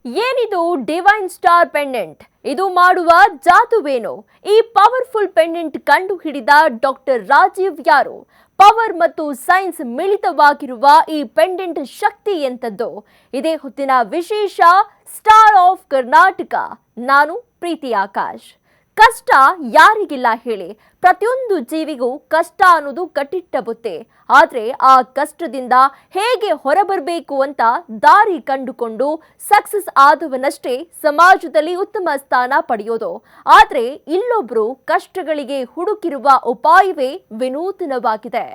ಏನಿದು divine star pendant? ಇದು ಮಾಡುವ ಜಾದುವೇನು? ಈ ಪವರ್ಫುಲ್ ಪೆಂಡೆಂಟ್ ಕಂಡು ಹಿಡಿದ ಡಾಕ್ಟರ್ ರಾಜೀವ್ ಯಾರು? ಪವರ್ ಮತ್ತು ಸೈನ್ಸ್ ಮಿಳಿತವಾಗಿರುವ ಈ ಪೆಂಡೆಂಟ್ ಶಕ್ತಿ ಎಂತದ್ದು? ಇದೇ ಹೊತ್ತಿನ ವಿಶೇಷ ಸ್ಟಾರ್ ಆಫ್ ಕರ್ನಾಟಕ. ನಾನು ಪ್ರೀತಿ ಆಕಾಶ್. ಕಷ್ಟ ಯಾರಿಗಿಲ್ಲ ಹೇಳಿ? ಪ್ರತಿಯೊಂದು ಜೀವಿಗೂ ಕಷ್ಟ ಅನ್ನೋದು ಕಟ್ಟಿಟ್ಟ ಬುತ್ತಿ. ಆದ್ರೆ ಆ ಕಷ್ಟದಿಂದ ಹೇಗೆ ಹೊರಬರಬೇಕು ಅಂತ ದಾರಿ ಕಂಡುಕೊಂಡು ಸಕ್ಸಸ್ ಆದವನಷ್ಟೇ ಸಮಾಜದಲ್ಲಿ ಉತ್ತಮ ಸ್ಥಾನ ಪಡೆಯೋದು. ಆದ್ರೆ ಇಲ್ಲೊಬ್ರು ಕಷ್ಟಗಳಿಗೆ ಹುಡುಕಿರುವ ಉಪಾಯವೇ ವಿನೂತನವಾಗಿದೆ.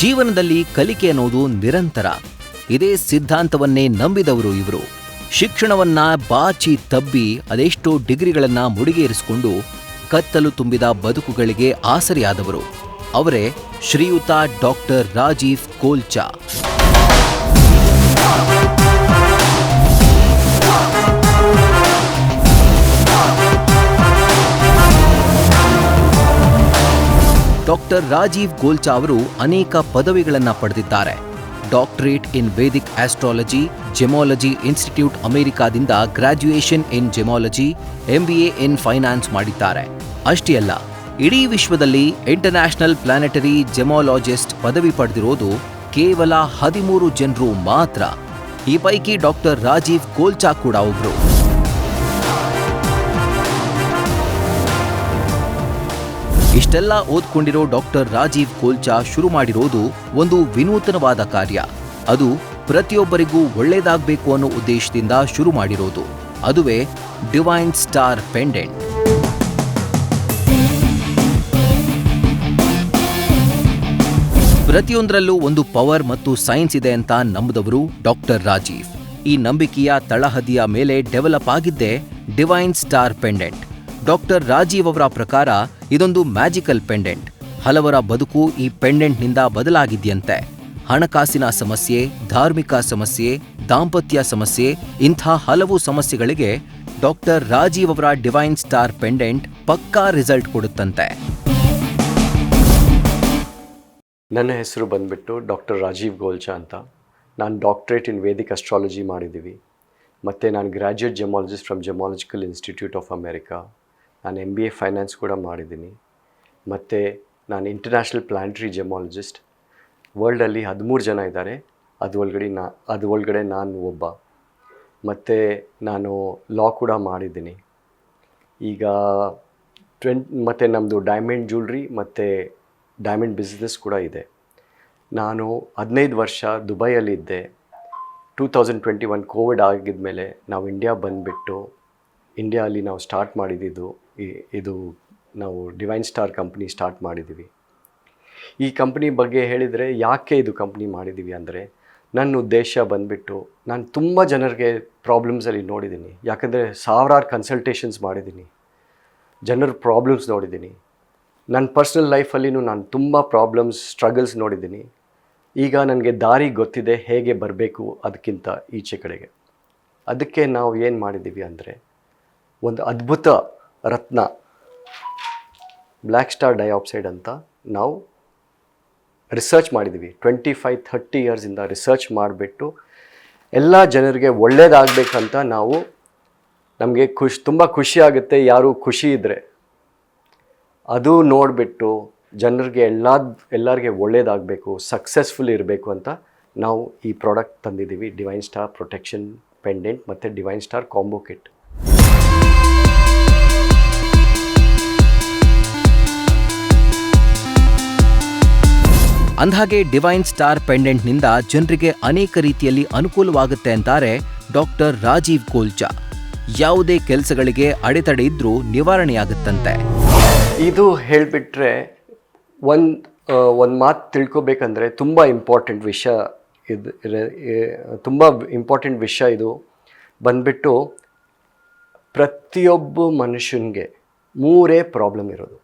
ಜೀವನದಲ್ಲಿ ಕಲಿಕೆ ಅನ್ನೋದು ನಿರಂತರ. ಇದೇ ಸಿದ್ಧಾಂತವನ್ನೇ ನಂಬಿದವರು ಇವರು. ಶಿಕ್ಷಣವನ್ನ ಬಾಚಿ ತಬ್ಬಿ ಅದೆಷ್ಟೋ ಡಿಗ್ರಿಗಳನ್ನ ಮುಡಿಗೇರಿಸಿಕೊಂಡು ಕತ್ತಲು ತುಂಬಿದ ಬದುಕುಗಳಿಗೆ ಆಸರೆಯಾದವರು ಅವರೇ ಶ್ರೀಯುತ ಡಾಕ್ಟರ್ ರಾಜೀವ್ ಕೋಲ್ಚಾ. ಡಾಕ್ಟರ್ ರಾಜೀವ್ ಕೋಲ್ಚಾ ಅವರು ಅನೇಕ ಪದವಿಗಳನ್ನು ಪಡೆದಿದ್ದಾರೆ. Doctorate in Vedic astrology, gemology institute ಅಮೆರಿಕಾದಿಂದ graduation in gemology, MBA in finance ಮಾಡಿದ್ದಾರೆ. ಅಷ್ಟೇ ಅಲ್ಲ, ಇಡೀ ವಿಶ್ವದಲ್ಲಿ ಇಂಟರ್ನ್ಯಾಷನಲ್ ಪ್ಲಾನೆಟರಿ ಜೆಮಾಲಜಿಸ್ಟ್ ಪದವಿ ಪಡೆದಿರೋದು ಕೇವಲ 13 ಜನರು ಮಾತ್ರ. ಈ ಪೈಕಿ ಡಾಕ್ಟರ್ ರಾಜೀವ್ ಕೋಲ್ಚಾ ಕೂಡ ಒಬ್ರು. ಇಷ್ಟೆಲ್ಲ ಓದ್ಕೊಂಡಿರೋ ಡಾಕ್ಟರ್ ರಾಜೀವ್ ಕೋಲ್ಚಾ ಶುರು ಮಾಡಿರೋದು ಒಂದು ವಿನೂತನವಾದ ಕಾರ್ಯ. ಅದು ಪ್ರತಿಯೊಬ್ಬರಿಗೂ ಒಳ್ಳೆಯದಾಗಬೇಕು ಅನ್ನೋ ಉದ್ದೇಶದಿಂದ ಶುರು ಮಾಡಿರೋದು. ಅದುವೇ ಡಿವೈನ್ ಸ್ಟಾರ್ ಪೆಂಡೆಂಟ್. ಪ್ರತಿಯೊಂದರಲ್ಲೂ ಒಂದು ಪವರ್ ಮತ್ತು ಸೈನ್ಸ್ ಇದೆ ಅಂತ ನಂಬಿದವರು ಡಾಕ್ಟರ್ ರಾಜೀವ್. ಈ ನಂಬಿಕೆಯ ತಳಹದಿಯ ಮೇಲೆ ಡೆವಲಪ್ ಆಗಿದ್ದೇ divine star pendant. Doctor Rajeev ಅವರ ಪ್ರಕಾರ ಇದೊಂದು ಮ್ಯಾಜಿಕಲ್ ಪೆಂಡೆಂಟ್. ಹಲವರ ಬದುಕು ಈ ಪೆಂಡೆಂಟ್ನಿಂದ ಬದಲಾಗಿದೆಯಂತೆ. ಹಣಕಾಸಿನ ಸಮಸ್ಯೆ, ಧಾರ್ಮಿಕ ಸಮಸ್ಯೆ, ದಾಂಪತ್ಯ ಸಮಸ್ಯೆ, ಇಂಥ ಹಲವು ಸಮಸ್ಯೆಗಳಿಗೆ ಡಾಕ್ಟರ್ ರಾಜೀವ್ ಅವರ ಡಿವೈನ್ ಸ್ಟಾರ್ ಪೆಂಡೆಂಟ್ ಪಕ್ಕಾ ರಿಸಲ್ಟ್ ಕೊಡುತ್ತಂತೆ. ನನ್ನ ಹೆಸರು ಬಂದ್ಬಿಟ್ಟು ಡಾಕ್ಟರ್ ರಾಜೀವ್ ಕೋಲ್ಚಾ ಅಂತ. ನಾನು ಡಾಕ್ಟರೇಟ್ ಇನ್ ವೇದಿಕ್ ಅಸ್ಟ್ರಾಲಜಿ ಮಾಡಿದ್ದೀವಿ. ಮತ್ತು ನಾನು graduate gemologist from gemological institute of America. ನಾನು MBA ಫೈನಾನ್ಸ್ ಕೂಡ ಮಾಡಿದ್ದೀನಿ. ಮತ್ತು ನಾನು ಇಂಟರ್ನ್ಯಾಷನಲ್ ಪ್ಲಾನೆಟರಿ ಜೆಮಾಲಜಿಸ್ಟ್. ವರ್ಲ್ಡಲ್ಲಿ 13 ಜನ ಇದ್ದಾರೆ, ಅದು ಒಳಗಡೆ ನಾನು ಒಬ್ಬ. ಮತ್ತು ನಾನು ಲಾ ಕೂಡ ಮಾಡಿದ್ದೀನಿ. ಈಗ ಮತ್ತು ನಮ್ಮದು ಡೈಮಂಡ್ ಜ್ಯುವೆಲ್ರಿ ಮತ್ತು ಡೈಮಂಡ್ ಬಿಸ್ನೆಸ್ ಕೂಡ ಇದೆ. ನಾನು 15 ವರ್ಷ ದುಬೈಯಲ್ಲಿದ್ದೆ. 2021 ಕೋವಿಡ್ ಆಗಿದ್ಮೇಲೆ ನಾವು ಇಂಡಿಯಾ ಬಂದುಬಿಟ್ಟು ಇಂಡಿಯಾದಲ್ಲಿ ನಾವು ಸ್ಟಾರ್ಟ್ ಮಾಡಿದ್ದು ಇದು ನಾವು ಡಿವೈನ್ ಸ್ಟಾರ್ ಕಂಪ್ನಿ ಸ್ಟಾರ್ಟ್ ಮಾಡಿದ್ದೀವಿ. ಈ ಕಂಪ್ನಿ ಬಗ್ಗೆ ಹೇಳಿದರೆ ಯಾಕೆ ಇದು ಕಂಪ್ನಿ ಮಾಡಿದ್ದೀವಿ ಅಂದರೆ, ನನ್ನ ಉದ್ದೇಶ ಬಂದುಬಿಟ್ಟು ನಾನು ತುಂಬ ಜನರಿಗೆ ಪ್ರಾಬ್ಲಮ್ಸಲ್ಲಿ ನೋಡಿದ್ದೀನಿ. ಯಾಕಂದರೆ ಸಾವಿರಾರು ಕನ್ಸಲ್ಟೇಷನ್ಸ್ ಮಾಡಿದ್ದೀನಿ, ಜನರ ಪ್ರಾಬ್ಲಮ್ಸ್ ನೋಡಿದ್ದೀನಿ. ನನ್ನ ಪರ್ಸ್ನಲ್ ಲೈಫಲ್ಲಿನೂ ನಾನು ತುಂಬ ಪ್ರಾಬ್ಲಮ್ಸ್, ಸ್ಟ್ರಗಲ್ಸ್ ನೋಡಿದ್ದೀನಿ. ಈಗ ನನಗೆ ದಾರಿ ಗೊತ್ತಿದೆ ಹೇಗೆ ಬರಬೇಕು ಅದಕ್ಕಿಂತ ಈಚೆ ಕಡೆಗೆ. ಅದಕ್ಕೆ ನಾವು ಏನು ಮಾಡಿದ್ದೀವಿ ಅಂದರೆ, ಒಂದು ಅದ್ಭುತ ರತ್ನ ಬ್ಲ್ಯಾಕ್ ಸ್ಟಾರ್ ಡೈಆಕ್ಸೈಡ್ ಅಂತ ನಾವು ರಿಸರ್ಚ್ ಮಾಡಿದ್ದೀವಿ. 25-30 ಇಯರ್ಸಿಂದ ರಿಸರ್ಚ್ ಮಾಡಿಬಿಟ್ಟು ಎಲ್ಲ ಜನರಿಗೆ ಒಳ್ಳೆಯದಾಗಬೇಕಂತ ನಾವು, ನಮಗೆ ತುಂಬ ಖುಷಿ ಆಗುತ್ತೆ ಯಾರು ಖುಷಿ ಇದ್ದರೆ. ಅದು ನೋಡಿಬಿಟ್ಟು ಜನರಿಗೆ ಎಲ್ಲರಿಗೆ ಒಳ್ಳೆಯದಾಗಬೇಕು, ಸಕ್ಸಸ್ಫುಲ್ ಇರಬೇಕು ಅಂತ ನಾವು ಈ ಪ್ರಾಡಕ್ಟ್ ತಂದಿದ್ದೀವಿ. ಡಿವೈನ್ ಸ್ಟಾರ್ ಪ್ರೊಟೆಕ್ಷನ್ ಪೆಂಡೆಂಟ್ ಮತ್ತು ಡಿವೈನ್ ಸ್ಟಾರ್ ಕಾಂಬೋ ಕಿಟ್. ಅಂದಹಾಗೆ ಡಿವೈನ್ ಸ್ಟಾರ್ ಪೆಂಡೆಂಟ್ನಿಂದ ಜನರಿಗೆ ಅನೇಕ ರೀತಿಯಲ್ಲಿ ಅನುಕೂಲವಾಗುತ್ತೆ ಅಂತಾರೆ ಡಾಕ್ಟರ್ ರಾಜೀವ್ ಕೋಲ್ಚಾ. ಯಾವುದೇ ಕೆಲಸಗಳಿಗೆ ಅಡೆತಡೆ ಇದ್ರೂ ನಿವಾರಣೆಯಾಗುತ್ತಂತೆ. ಇದು ಹೇಳಿಬಿಟ್ರೆ ಒಂದು ಮಾತು ತಿಳ್ಕೊಬೇಕಂದ್ರೆ ತುಂಬ ಇಂಪಾರ್ಟೆಂಟ್ ವಿಷಯ ಇದು ಬಂದ್ಬಿಟ್ಟು, ಪ್ರತಿಯೊಬ್ಬ ಮನುಷ್ಯನಿಗೆ 3 ಪ್ರಾಬ್ಲಮ್ ಇರೋದು.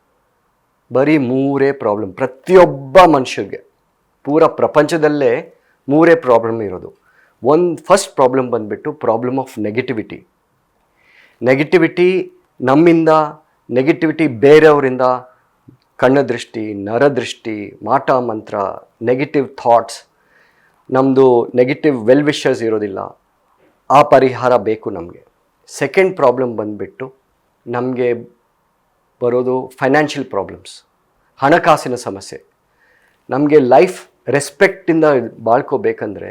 ಬರೀ 3 ಪ್ರಾಬ್ಲಮ್ ಪ್ರತಿಯೊಬ್ಬ ಮನುಷ್ಯರಿಗೆ. ಪೂರ ಪ್ರಪಂಚದಲ್ಲೇ 3 ಪ್ರಾಬ್ಲಮ್ ಇರೋದು. ಫಸ್ಟ್ ಪ್ರಾಬ್ಲಮ್ ಬಂದುಬಿಟ್ಟು ಪ್ರಾಬ್ಲಮ್ ಆಫ್ ನೆಗೆಟಿವಿಟಿ ನಮ್ಮಿಂದ, ನೆಗೆಟಿವಿಟಿ ಬೇರೆಯವರಿಂದ, ಕಣ್ಣದೃಷ್ಟಿ, ನರದೃಷ್ಟಿ, ಮಾಟ ಮಂತ್ರ, ನೆಗೆಟಿವ್ ಥಾಟ್ಸ್, ನಮ್ಮದು ನೆಗೆಟಿವ್ ವೆಲ್ ವಿಷರ್ಸ್ ಇರೋದಿಲ್ಲ, ಆ ಪರಿಹಾರ ಬೇಕು ನಮಗೆ. ಸೆಕೆಂಡ್ ಪ್ರಾಬ್ಲಮ್ ಬಂದುಬಿಟ್ಟು ನಮಗೆ ಬರೋದು ಫೈನಾನ್ಷಿಯಲ್ ಪ್ರಾಬ್ಲಮ್ಸ್, ಹಣಕಾಸಿನ ಸಮಸ್ಯೆ. ನಮಗೆ ಲೈಫ್ ರೆಸ್ಪೆಕ್ಟಿಂದ ಬಾಳ್ಕೋಬೇಕಂದ್ರೆ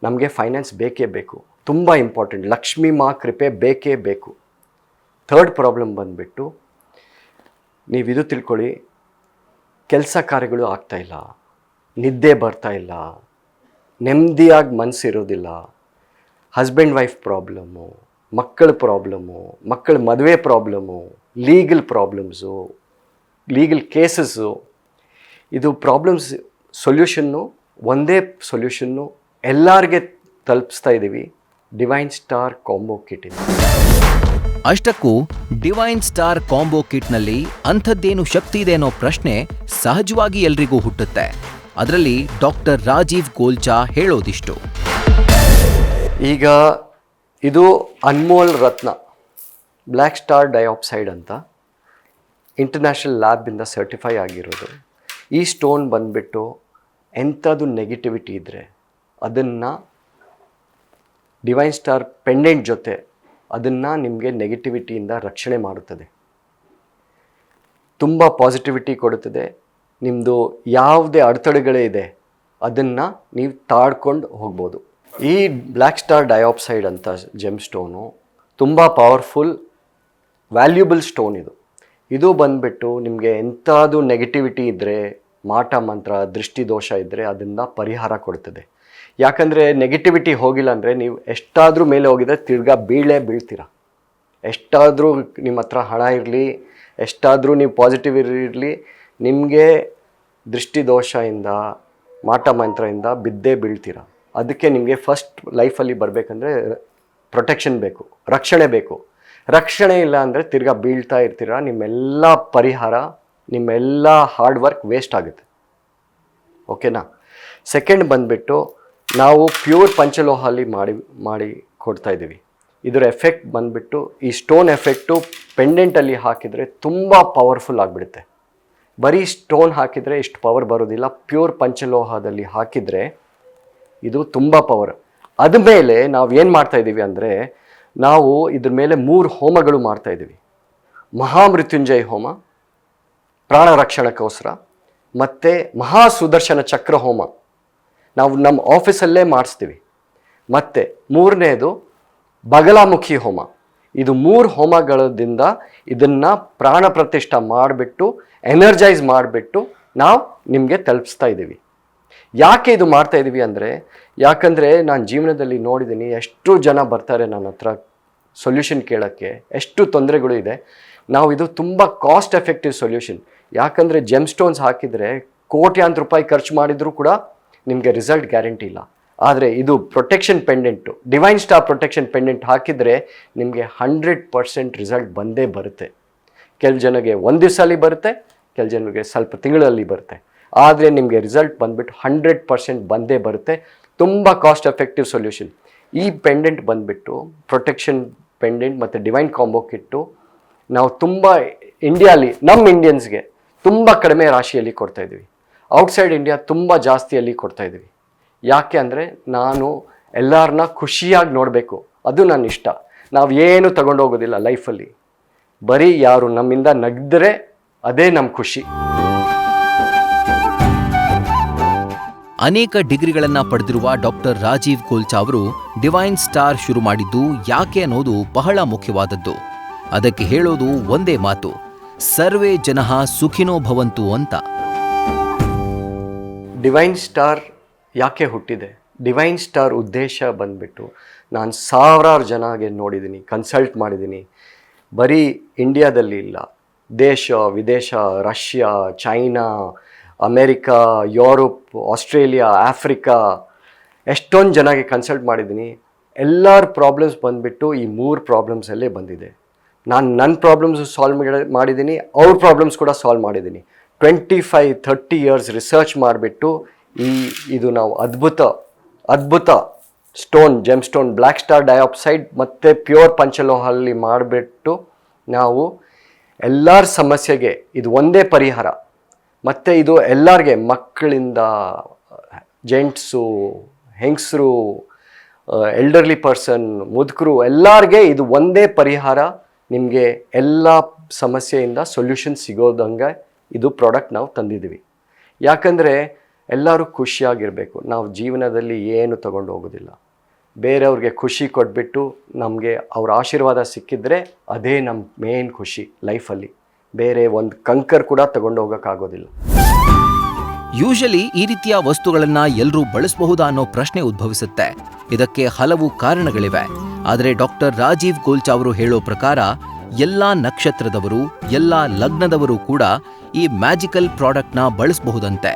ನಮಗೆ ಫೈನಾನ್ಸ್ ಬೇಕೇ ಬೇಕು, ತುಂಬ ಇಂಪಾರ್ಟೆಂಟ್. ಲಕ್ಷ್ಮೀ ಮಾ ಕೃಪೆ ಬೇಕೇ ಬೇಕು. ಥರ್ಡ್ ಪ್ರಾಬ್ಲಮ್ ಬಂದುಬಿಟ್ಟು ನೀವಿದು ತಿಳ್ಕೊಳ್ಳಿ, ಕೆಲಸ ಕಾರ್ಯಗಳು ಆಗ್ತಾಯಿಲ್ಲ, ನಿದ್ದೆ ಬರ್ತಾಯಿಲ್ಲ, ನೆಮ್ಮದಿಯಾಗಿ ಮನಸ್ಸಿರೋದಿಲ್ಲ, ಹಸ್ಬೆಂಡ್ ವೈಫ್ ಪ್ರಾಬ್ಲಮ್ಮು, ಮಕ್ಕಳ ಪ್ರಾಬ್ಲಮ್ಮು, ಮಕ್ಕಳ ಮದುವೆ problem, legal problems, legal cases. ಇದು ಪ್ರಾಬ್ಲಮ್ಸ್ ಸೊಲ್ಯೂಷನ್ನು, ಒಂದೇ ಸೊಲ್ಯೂಷನ್ನು ಎಲ್ಲರಿಗೆ ತಲುಪಿಸ್ತಾ ಇದ್ದೀವಿ, ಡಿವೈನ್ ಸ್ಟಾರ್ ಕಾಂಬೋ ಕಿಟ್ ಇಂದ. ಅಷ್ಟಕ್ಕೂ ಡಿವೈನ್ ಸ್ಟಾರ್ ಕಾಂಬೋ ಕಿಟ್ನಲ್ಲಿ ಅಂಥದ್ದೇನು ಶಕ್ತಿ ಇದೆ ಅನ್ನೋ ಪ್ರಶ್ನೆ ಸಹಜವಾಗಿ ಎಲ್ರಿಗೂ ಹುಟ್ಟುತ್ತೆ. ಅದರಲ್ಲಿ ಡಾಕ್ಟರ್ ರಾಜೀವ್ ಗೋಲ್ಚಾ ಹೇಳೋದಿಷ್ಟು. ಈಗ ಇದು ಅನ್ಮೋಲ್ ರತ್ನ ಬ್ಲ್ಯಾಕ್ ಸ್ಟಾರ್ ಡೈಆಕ್ಸೈಡ್ ಅಂತ ಇಂಟರ್ನ್ಯಾಷನಲ್ ಲ್ಯಾಬಿಂದ ಸರ್ಟಿಫೈ ಆಗಿರೋದು. ಈ ಸ್ಟೋನ್ ಬಂದುಬಿಟ್ಟು ಎಂಥದ್ದು ನೆಗೆಟಿವಿಟಿ ಇದ್ದರೆ ಅದನ್ನು ಡಿವೈನ್ ಸ್ಟಾರ್ ಪೆಂಡೆಂಟ್ ಜೊತೆ ಅದನ್ನು ನಿಮಗೆ ನೆಗೆಟಿವಿಟಿಯಿಂದ ರಕ್ಷಣೆ ಮಾಡುತ್ತದೆ, ತುಂಬ ಪಾಸಿಟಿವಿಟಿ ಕೊಡುತ್ತದೆ. ನಿಮ್ಮದು ಯಾವುದೇ ಅಡೆತಡೆಗಳೇ ಇದೆ ಅದನ್ನು ನೀವು ತಾಡ್ಕೊಂಡು ಹೋಗ್ಬೋದು. ಈ ಬ್ಲ್ಯಾಕ್ ಸ್ಟಾರ್ ಡೈಆಕ್ಸೈಡ್ ಅಂತ ಜೆಮ್ ಸ್ಟೋನು ತುಂಬ ಪವರ್ಫುಲ್ ವ್ಯಾಲ್ಯೂಬಲ್ ಸ್ಟೋನ್. ಇದು ಬಂದುಬಿಟ್ಟು ನಿಮಗೆ ಎಂಥದ್ದು ನೆಗೆಟಿವಿಟಿ ಇದ್ದರೆ, ಮಾಟ ಮಂತ್ರ, ದೃಷ್ಟಿದೋಷ ಇದ್ದರೆ ಅದನ್ನು ಪರಿಹಾರ ಕೊಡ್ತದೆ. ಯಾಕಂದರೆ ನೆಗೆಟಿವಿಟಿ ಹೋಗಿಲ್ಲ ಅಂದರೆ ನೀವು ಎಷ್ಟಾದರೂ ಮೇಲೆ ಹೋಗಿದರೆ ತಿರ್ಗಾ ಬೀಳ್ತೀರ. ಎಷ್ಟಾದರೂ ನಿಮ್ಮ ಹತ್ರ ಹಣ ಇರಲಿ, ಎಷ್ಟಾದರೂ ನೀವು ಪಾಸಿಟಿವ್ ಇರಲಿ, ನಿಮಗೆ ದೃಷ್ಟಿದೋಷದಿಂದ, ಮಾಟ ಮಂತ್ರದಿಂದ ಬಿದ್ದೇ ಬೀಳ್ತೀರ. ಅದಕ್ಕೆ ನಿಮಗೆ ಫಸ್ಟ್ ಲೈಫಲ್ಲಿ ಬರಬೇಕಂದ್ರೆ ಪ್ರೊಟೆಕ್ಷನ್ ಬೇಕು, ರಕ್ಷಣೆ ಬೇಕು. ರಕ್ಷಣೆ ಇಲ್ಲ ಅಂದರೆ ತಿರ್ಗಾ ಬೀಳ್ತಾ ಇರ್ತೀರ, ನಿಮ್ಮೆಲ್ಲ ಪರಿಹಾರ, ನಿಮ್ಮೆಲ್ಲ ಹಾರ್ಡ್ ವರ್ಕ್ ವೇಸ್ಟ್ ಆಗುತ್ತೆ. ಓಕೆನಾ? ಸೆಕೆಂಡ್ ಬಂದುಬಿಟ್ಟು ನಾವು ಪ್ಯೂರ್ ಪಂಚಲೋಹಲ್ಲಿ ಮಾಡಿ ಕೊಡ್ತಾಯಿದ್ದೀವಿ. ಇದರ ಎಫೆಕ್ಟ್ ಬಂದುಬಿಟ್ಟು ಈ ಸ್ಟೋನ್ ಎಫೆಕ್ಟು ಪೆಂಡೆಂಟಲ್ಲಿ ಹಾಕಿದರೆ ತುಂಬ ಪವರ್ಫುಲ್ ಆಗಿಬಿಡುತ್ತೆ. ಬರೀ ಸ್ಟೋನ್ ಹಾಕಿದರೆ ಇಷ್ಟು ಪವರ್ ಬರೋದಿಲ್ಲ, ಪ್ಯೂರ್ ಪಂಚಲೋಹದಲ್ಲಿ ಹಾಕಿದರೆ ಇದು ತುಂಬ ಪವರ್. ಅದ್ಮೇಲೆ ನಾವು ಏನು ಮಾಡ್ತಾಯಿದ್ದೀವಿ ಅಂದರೆ ನಾವು ಇದ್ರ ಮೇಲೆ 3 ಹೋಮಗಳು ಮಾಡ್ತಾಯಿದ್ದೀವಿ. ಮಹಾಮೃತ್ಯುಂಜಯ ಹೋಮ, ಪ್ರಾಣ ರಕ್ಷಣಕ್ಕೋಸ್ಕರ, ಮತ್ತು ಮಹಾಸುದರ್ಶನ ಚಕ್ರ ಹೋಮ ನಾವು ನಮ್ಮ ಆಫೀಸಲ್ಲೇ ಮಾಡಿಸ್ತೀವಿ. ಮತ್ತು 3ನೇದು ಬಗಲಾಮುಖಿ ಹೋಮ. ಇದು 3 ಹೋಮಗಳಿಂದ ಇದನ್ನು ಪ್ರಾಣ ಪ್ರತಿಷ್ಠೆ ಮಾಡಿಬಿಟ್ಟು ಎನರ್ಜೈಸ್ ಮಾಡಿಬಿಟ್ಟು ನಾವು ನಿಮಗೆ ತಲುಪಿಸ್ತಾ ಇದ್ದೀವಿ. ಯಾಕೆ ಇದು ಮಾಡ್ತಾ ಇದ್ದೀವಿ ಅಂದರೆ, ಯಾಕಂದರೆ ನಾನು ಜೀವನದಲ್ಲಿ ನೋಡಿದ್ದೀನಿ ಎಷ್ಟು ಜನ ಬರ್ತಾರೆ ನನ್ನ ಹತ್ರ ಸೊಲ್ಯೂಷನ್ ಕೇಳೋಕ್ಕೆ, ಎಷ್ಟು ತೊಂದರೆಗಳು ಇದೆ. ನಾವು ಇದು ತುಂಬ ಕಾಸ್ಟ್ ಎಫೆಕ್ಟಿವ್ ಸೊಲ್ಯೂಷನ್. ಯಾಕಂದರೆ ಜೆಮ್ ಸ್ಟೋನ್ಸ್ ಹಾಕಿದರೆ ಕೋಟ್ಯಾಂತರ ರೂಪಾಯಿ ಖರ್ಚು ಮಾಡಿದರೂ ಕೂಡ ನಿಮಗೆ ರಿಸಲ್ಟ್ ಗ್ಯಾರಂಟಿ ಇಲ್ಲ. ಆದರೆ ಇದು protection pendant, divine star protection pendant ಹಾಕಿದರೆ ನಿಮಗೆ 100% ರಿಸಲ್ಟ್ ಬಂದೇ ಬರುತ್ತೆ. ಕೆಲವು ಜನಗೆ 1 ದಿವಸದಲ್ಲಿ ಬರುತ್ತೆ, ಕೆಲವು ಜನರಿಗೆ ಸ್ವಲ್ಪ ತಿಂಗಳಲ್ಲಿ ಬರುತ್ತೆ. ಆದರೆ ನಿಮಗೆ ರಿಸಲ್ಟ್ ಬಂದುಬಿಟ್ಟು 100% ಬಂದೇ ಬರುತ್ತೆ. ತುಂಬ ಕಾಸ್ಟ್ ಎಫೆಕ್ಟಿವ್ ಸೊಲ್ಯೂಷನ್. ಈ ಪೆಂಡೆಂಟ್ ಬಂದುಬಿಟ್ಟು ಪ್ರೊಟೆಕ್ಷನ್ ಪೆಂಡೆಂಟ್ ಮತ್ತು ಡಿವೈನ್ ಕಾಂಬೋ ಕಿಟ್ಟು ನಾವು ತುಂಬ ಇಂಡಿಯಾಲಿ ನಮ್ಮ ಇಂಡಿಯನ್ಸ್ಗೆ ತುಂಬ ಕಡಿಮೆ ರಾಶಿಯಲ್ಲಿ ಕೊಡ್ತಾಯಿದ್ದೀವಿ. ಔಟ್ಸೈಡ್ ಇಂಡಿಯಾ ತುಂಬ ಜಾಸ್ತಿಯಲ್ಲಿ ಕೊಡ್ತಾಯಿದ್ದೀವಿ. ಯಾಕೆ ಅಂದರೆ ನಾನು ಎಲ್ಲರನ್ನ ಖುಷಿಯಾಗಿ ನೋಡಬೇಕು, ಅದು ನನ್ನ ಇಷ್ಟ. ನಾವು ಏನು ತಗೊಂಡೋಗೋದಿಲ್ಲ ಲೈಫಲ್ಲಿ, ಬರೀ ಯಾರು ನಮ್ಮಿಂದ ನಗ್ದರೆ ಅದೇ ನಮ್ಮ ಖುಷಿ. ಅನೇಕ ಡಿಗ್ರಿಗಳನ್ನ ಪಡೆದಿರುವ ಡಾಕ್ಟರ್ ರಾಜೀವ್ ಗೋಲ್ಚಾ ಅವರು ಡಿವೈನ್ ಸ್ಟಾರ್ ಶುರು ಮಾಡಿದ್ದು ಯಾಕೆ ಅನ್ನೋದು ಬಹಳ ಮುಖ್ಯವಾದದ್ದು. ಅದಕ್ಕೆ ಹೇಳೋದು ಒಂದೇ ಮಾತು, ಸರ್ವೇ ಜನಃ ಸುಖಿನೋ ಭವಂತು ಅಂತ. ಡಿವೈನ್ ಸ್ಟಾರ್ ಯಾಕೆ ಹುಟ್ಟಿದೆ? ಡಿವೈನ್ ಸ್ಟಾರ್ ಉದ್ದೇಶ ಬಂದುಬಿಟ್ಟು ನಾನು ಸಾವಿರಾರು ಜನಗೆ ನೋಡಿದ್ದೀನಿ, ಕನ್ಸಲ್ಟ್ ಮಾಡಿದ್ದೀನಿ. ಬರೀ ಇಂಡಿಯಾದಲ್ಲಿ ಇಲ್ಲ, ದೇಶ ವಿದೇಶ, Russia, China, America, Europe, Australia, Africa, ಎಷ್ಟೊಂದು ಜನಗೆ ಕನ್ಸಲ್ಟ್ ಮಾಡಿದ್ದೀನಿ. ಎಲ್ಲರ ಪ್ರಾಬ್ಲಮ್ಸ್ ಬಂದುಬಿಟ್ಟು ಈ 3 ಪ್ರಾಬ್ಲಮ್ಸಲ್ಲೇ ಬಂದಿದೆ. ನಾನು ನನ್ನ ಪ್ರಾಬ್ಲಮ್ಸು ಸಾಲ್ವ್ ಮಾಡಿದ್ದೀನಿ, ಅವ್ರ ಪ್ರಾಬ್ಲಮ್ಸ್ ಕೂಡ ಸಾಲ್ವ್ ಮಾಡಿದ್ದೀನಿ. 25-30 ಇಯರ್ಸ್ ರಿಸರ್ಚ್ ಮಾಡಿಬಿಟ್ಟು ಇದು ನಾವು ಅದ್ಭುತ stone, GeM stone, black star dioxide ಮತ್ತು ಪ್ಯೂರ್ ಪಂಚಲೋಹಲ್ಲಿ ಮಾಡಿಬಿಟ್ಟು ನಾವು ಎಲ್ಲರ ಸಮಸ್ಯೆಗೆ ಇದು ಒಂದೇ ಪರಿಹಾರ. ಮತ್ತು ಇದು ಎಲ್ಲರಿಗೆ, ಮಕ್ಕಳಿಂದ ಜೆಂಟ್ಸು, ಹೆಂಗಸರು, ಎಲ್ಡರ್ಲಿ ಪರ್ಸನ್, ಮುದುಕರು, ಎಲ್ಲರಿಗೆ ಇದು ಒಂದೇ ಪರಿಹಾರ. ನಿಮಗೆ ಎಲ್ಲ ಸಮಸ್ಯೆಯಿಂದ ಸೊಲ್ಯೂಷನ್ ಸಿಗೋದಂಗೆ ಇದು ಪ್ರಾಡಕ್ಟ್ ನಾವು ತಂದಿದ್ದೀವಿ. ಯಾಕಂದರೆ ಎಲ್ಲರೂ ಖುಷಿಯಾಗಿರಬೇಕು. ನಾವು ಜೀವನದಲ್ಲಿ ಏನು ತಗೊಂಡು ಹೋಗೋದಿಲ್ಲ, ಬೇರೆಯವ್ರಿಗೆ ಖುಷಿ ಕೊಟ್ಬಿಟ್ಟು ನಮಗೆ ಅವ್ರ ಆಶೀರ್ವಾದ ಸಿಕ್ಕಿದ್ರೆ ಅದೇ ನಮ್ಮ ಮೇನ್ ಖುಷಿ ಲೈಫಲ್ಲಿ. ಬೇರೆ ಒಂದು ಕಂಕರ್ ಕೂಡ ತಗೊಂಡು ಹೋಗೋಕ್ಕಾಗೋದಿಲ್ಲ. ಯೂಶಲಿ ಈ ರೀತಿಯ ವಸ್ತುಗಳನ್ನ ಎಲ್ಲರೂ ಬಳಸಬಹುದಾ ಅನ್ನೋ ಪ್ರಶ್ನೆ ಉದ್ಭವಿಸುತ್ತೆ. ಇದಕ್ಕೆ ಹಲವು ಕಾರಣಗಳಿವೆ. ಆದರೆ ಡಾಕ್ಟರ್ ರಾಜೀವ್ ಗೋಲ್ಚಾ ಅವರು ಹೇಳೋ ಪ್ರಕಾರ ಎಲ್ಲಾ ನಕ್ಷತ್ರದವರು, ಎಲ್ಲಾ ಲಗ್ನದವರು ಕೂಡ ಈ ಮ್ಯಾಜಿಕಲ್ ಪ್ರಾಡಕ್ಟ್ನ ಬಳಸಬಹುದಂತೆ.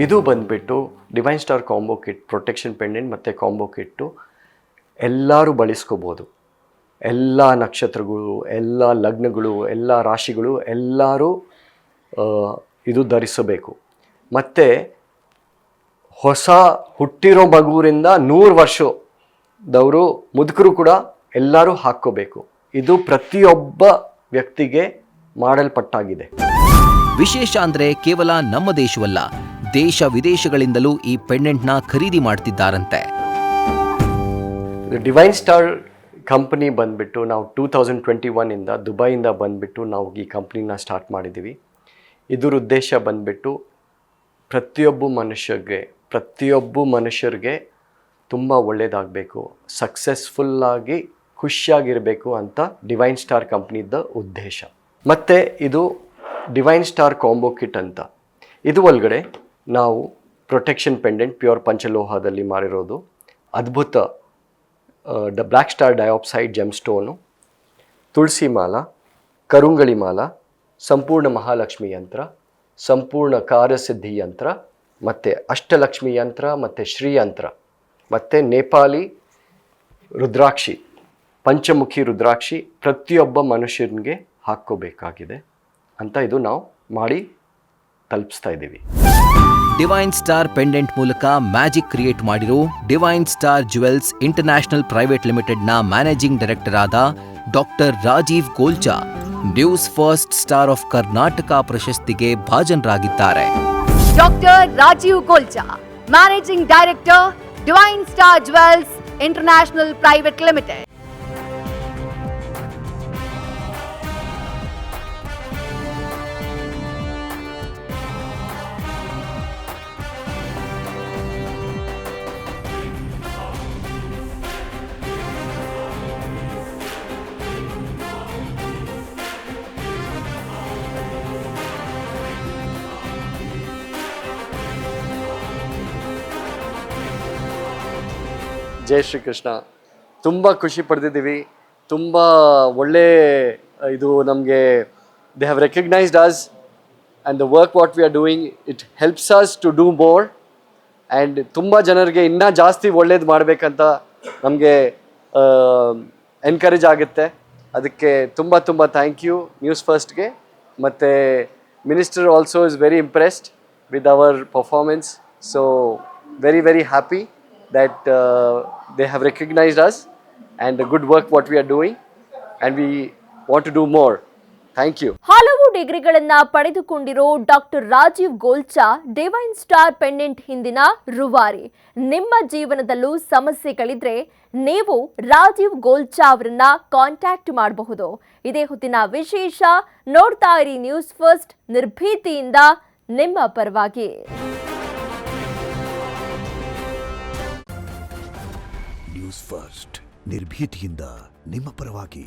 ಇದು ಬಂದ್ಬಿಟ್ಟು divine star combo kit, protection pendant ಮತ್ತು ಕಾಂಬೋ ಕಿಟ್ಟು ಎಲ್ಲರೂ ಬಳಸ್ಕೋಬೋದು. ಎಲ್ಲ ನಕ್ಷತ್ರಗಳು, ಎಲ್ಲ ಲಗ್ನಗಳು, ಎಲ್ಲ ರಾಶಿಗಳು ಎಲ್ಲರೂ ಇದು ಧರಿಸಬೇಕು. ಮತ್ತು ಹೊಸ ಹುಟ್ಟಿರೋ ಮಗುವಿನಿಂದ 100 ವರ್ಷದವರು, ಮುದುಕರು ಕೂಡ ಎಲ್ಲರೂ ಹಾಕ್ಕೋಬೇಕು. ಇದು ಪ್ರತಿಯೊಬ್ಬ ವ್ಯಕ್ತಿಗೆ ಮಾಡಲ್ಪಟ್ಟಾಗಿದೆ. ವಿಶೇಷ ಅಂದ್ರೆ ಕೇವಲ ನಮ್ಮ ದೇಶವಲ್ಲ, ದೇಶ ವಿದೇಶಗಳಿಂದಲೂ ಈ ಪೆಂಡೆಂಟ್ನ ಖರೀದಿ ಮಾಡ್ತಿದ್ದಾರಂತೆ. ಡಿವೈನ್ ಸ್ಟಾರ್ ಕಂಪನಿ ಬಂದ್ಬಿಟ್ಟು ನಾವು 2021 ದುಬೈಯಿಂದ ಬಂದ್ಬಿಟ್ಟು ನಾವು ಈ ಕಂಪ್ನಿನ ಸ್ಟಾರ್ಟ್ ಮಾಡಿದ್ದೀವಿ. ಇದರ ಉದ್ದೇಶ ಬಂದ್ಬಿಟ್ಟು ಪ್ರತಿಯೊಬ್ಬ ಮನುಷ್ಯರಿಗೆ ತುಂಬ ಒಳ್ಳೆಯದಾಗಬೇಕು, ಸಕ್ಸಸ್ಫುಲ್ಲಾಗಿ ಖುಷಿಯಾಗಿರಬೇಕು ಅಂತ ಡಿವೈನ್ ಸ್ಟಾರ್ ಕಂಪ್ನಿದ ಉದ್ದೇಶ. ಮತ್ತು ಇದು ಡಿವೈನ್ ಸ್ಟಾರ್ ಕಾಂಬೋ ಕಿಟ್ ಅಂತ. ಇದು ಒಳಗಡೆ ನಾವು ಪ್ರೊಟೆಕ್ಷನ್ ಪೆಂಡೆಂಟ್ ಪ್ಯೂರ್ ಪಂಚಲೋಹದಲ್ಲಿ ಮಾಡಿರೋದು, ಅದ್ಭುತ black star dioxide gem stone, ತುಳಸಿ ಮಾಲ, ಕರುಂಗಳಿ ಮಾಲ, ಸಂಪೂರ್ಣ ಮಹಾಲಕ್ಷ್ಮಿ ಯಂತ್ರ, ಸಂಪೂರ್ಣ ಕಾರ್ಯಸಿದ್ಧಿ ಯಂತ್ರ, ಮತ್ತು ಅಷ್ಟಲಕ್ಷ್ಮಿ ಯಂತ್ರ, ಮತ್ತು ಶ್ರೀ ಯಂತ್ರ, ಮತ್ತು ನೇಪಾಳಿ ರುದ್ರಾಕ್ಷಿ, ಪಂಚಮುಖಿ ರುದ್ರಾಕ್ಷಿ ಪ್ರತಿಯೊಬ್ಬ ಮನುಷ್ಯನಿಗೆ ಹಾಕ್ಕೋಬೇಕಾಗಿದೆ ಅಂತ ಇದು ನಾವು ಮಾಡಿ ತಲುಪಿಸ್ತಾ ಇದ್ದೀವಿ. ಡಿವೈನ್ ಸ್ಟಾರ್ ಪೆಂಡೆಂಟ್ ಮೂಲಕ ಮ್ಯಾಜಿಕ್ ಕ್ರಿಯೇಟ್ ಮಾಡಿರೋ divine star jewels international private ಲಿಮಿಟೆಡ್ನ ಮ್ಯಾನೇಜಿಂಗ್ ಡೈರೆಕ್ಟರ್ ಆದ doctor Rajeev Golcha news first star of Karnataka ಪ್ರಶಸ್ತಿಗೆ ಭಾಜನರಾಗಿದ್ದಾರೆ. Doctor Rajeev Golcha, managing director, divine star jewels international private limited. ಜೈ ಶ್ರೀಕೃಷ್ಣ. ತುಂಬ ಖುಷಿ ಪಡೆದಿದ್ದೀವಿ. ತುಂಬ ಒಳ್ಳೆ ಇದು ನಮಗೆ they have recognized us and the work what we are doing, it helps us to do more. And ತುಂಬ ಜನರಿಗೆ ಇನ್ನೂ ಜಾಸ್ತಿ ಒಳ್ಳೇದು ಮಾಡಬೇಕಂತ ನಮಗೆ ಎನ್ಕರೇಜ್ ಆಗುತ್ತೆ. ಅದಕ್ಕೆ ತುಂಬ ಥ್ಯಾಂಕ್ ಯು ನ್ಯೂಸ್ ಫಸ್ಟ್ಗೆ. ಮತ್ತು minister also is very impressed with our performance. So very happy that they have recognized us and the good work what we are doing, and we want to do more. Thank you. ಹಲವು ಡಿಗ್ರಿಗಳನ್ನ ಪಡೆದುಕೊಂಡಿರೋ doctor Rajeev Golcha divine star pendant ಹಿಂದಿನ ರೂವಾರಿ. ನಿಮ್ಮ ಜೀವನದಲ್ಲೂ ಸಮಸ್ಯೆಗಳಿದ್ರೆ ನೀವು ರಾಜೀವ್ ಗೋಲ್ಚಾ ಅವರನ್ನ contact ಮಾಡಬಹುದು. ಇದೇ ಹೊತ್ತಿನ ವಿಶೇಷ. ನೋಡ್ತಾ ಇರಿ ನ್ಯೂಸ್ ಫಸ್ಟ್, ನಿರ್ಭೀತಿಯಿಂದ ನಿಮ್ಮ ಪರವಾಗಿ. ನ್ಯೂಸ್ ಫಸ್ಟ್, ನಿರ್ಭೀತಿಯಿಂದ ನಿಮ್ಮ ಪರವಾಗಿ.